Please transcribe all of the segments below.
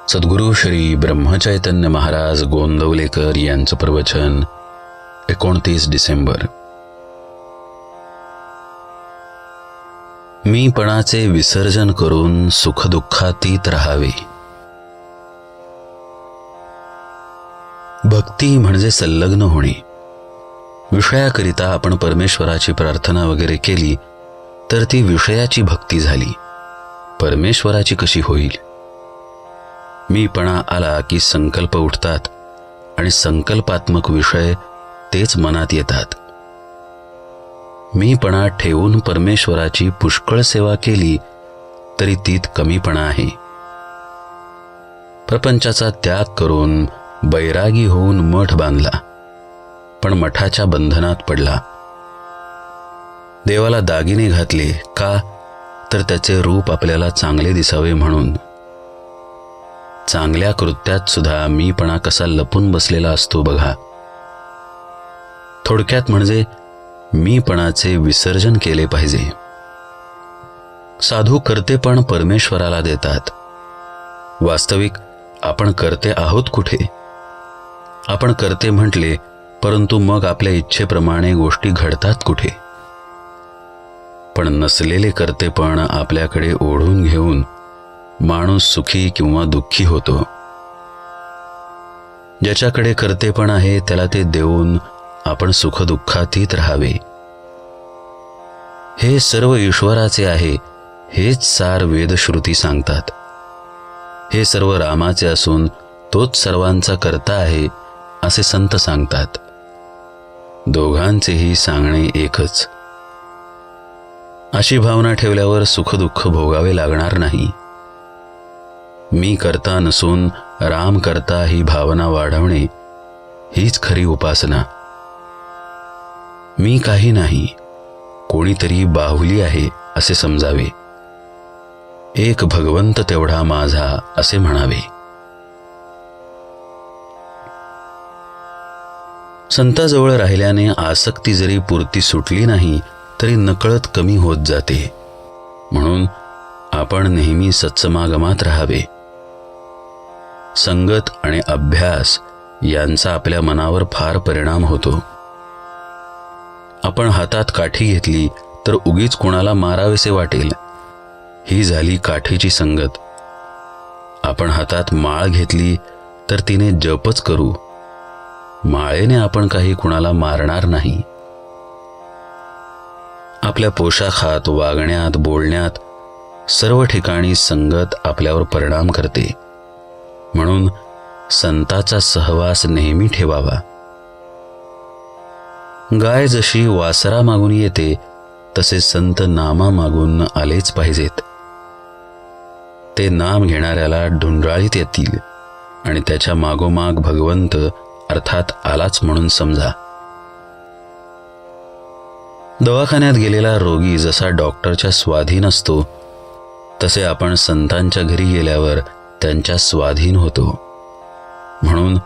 सद्गुरू श्री ब्रह्मचैतन्य महाराज गोंदवलेकर यांचं प्रवचन 29 डिसेंबर. मीपणाचे विसर्जन करून सुखदुःखातीत राहावे. भक्ती म्हणजे संलग्न होणे. विषयाकरिता आपण परमेश्वराची प्रार्थना वगैरे केली तर ती विषयाची भक्ती झाली. परमेश्वराची कशी होईल? मीपणा आला की संकल्प उठतात आणि संकल्पात्मक विषय तेच मनात येतात. मीपणा ठेवून परमेश्वराची पुष्कळ सेवा केली तरी तीत कमीपणा आहे. प्रपंचाचा त्याग करून बैरागी होऊन मठ बांधला, पण मठाच्या बंधनात पडला. देवाला दागिने घातले का? तर त्याचे रूप आपल्याला चांगले दिसावे म्हणून. चांगल्या कृत्यात सुद्धा मीपणा कसा लपून बसलेला असतो बघा. थोडक्यात म्हणजे मीपणाचे विसर्जन केले पाहिजे. साधू कर्तेपण परमेश्वराला देतात. वास्तविक आपण कर्ते आहोत कुठे? आपण कर्ते म्हटले, परंतु मग आपल्या इच्छेप्रमाणे गोष्टी घडतात कुठे? पण नसलेले कर्तेपण आपल्याकडे ओढून घेऊन माणूस सुखी किंवा दुःखी होतो. ज्याच्याकडे कर्तेपण आहे त्याला ते देऊन आपण सुखदुःखातीत राहावे. हे सर्व ईश्वराचे आहे हेच सार वेदश्रुती सांगतात. हे सर्व रामाचे असून तोच सर्वांचा कर्ता आहे असे संत सांगतात. दोघांचेही सांगणे एकच. अशी भावना ठेवल्यावर सुखदुःख भोगावे लागणार नाही. मी करता नसून राम करता ही भावना वाढवणे हीच खरी उपासना. मी काही नाही, कोणीतरी बाहुली आहे असे समजावे. एक भगवंत तेवढा माझा असे म्हणावे. संताजवळ राहिल्याने आसक्ती जरी पुरती सुटली नाही तरी नकळत कमी होत जाते. म्हणून आपण नेहमी सत्समागमात राहावे. संगत आणि अभ्यास यांचा आपल्या मनावर फार परिणाम होतो. आपण हातात काठी घेतली तर उगीच कोणाला मारावेसे वाटेल. ही झाली काठीची संगत. आपण हातात माळ घेतली तर तिने जपच करू. माळेने आपण काही कुणाला मारणार नाही. आपल्या पोशाखात, वागण्यात, बोलण्यात सर्व ठिकाणी संगत आपल्यावर परिणाम करते. म्हणून संताचा सहवास नेहमी ठेवावा. गाय जशी वासरा मागून येते तसे संत नामा मागून आलेच पाहिजेत. ते नाम घेणाऱ्याला ढुंढाळीत येतील आणि त्याच्या मागोमाग भगवंत अर्थात आलाच म्हणून समजा. दवाखान्यात गेलेला रोगी जसा डॉक्टरच्या स्वाधीन असतो तसे आपण संतांच्या घरी गेल्यावर त्यांच्या स्वाधीन होतो. म्हणून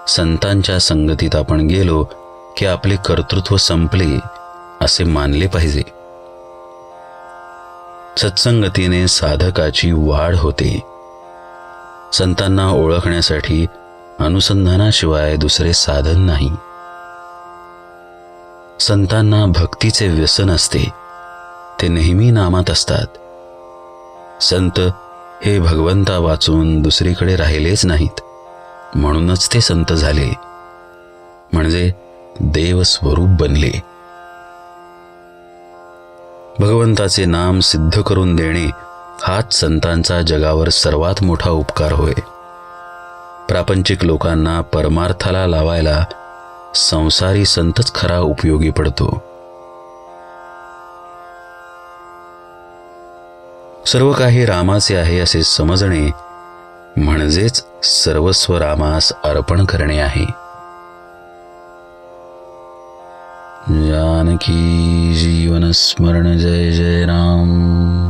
संतांच्या संगतीत आपण गेलो की आपले कर्तृत्व संपले असे मानले पाहिजे. सत्संगतीने साधकाची वाढ होते. संतांना ओळखण्यासाठी अनुसंधानाशिवाय दुसरे साधन नाही. संतांना भक्तीचे व्यसन असते. ते नेहमी नामात असतात. संत हे भगवंता वाचून दुसरीकडे राहिलेच नाहीत. म्हणूनच ते संत झाले, म्हणजे देव स्वरूप बनले. भगवंताचे नाम सिद्ध करून देणे हाच संतांचा जगावर सर्वात मोठा उपकार होय. प्रापंचिक लोकांना परमार्थाला लावायला संसारी संतच खरा उपयोगी पडतो. सर्व काही रामाचे आहे असे समजणे म्हणजेच सर्वस्व रामास अर्पण करणे आहे. जानकी जीवन स्मरण जय जय राम.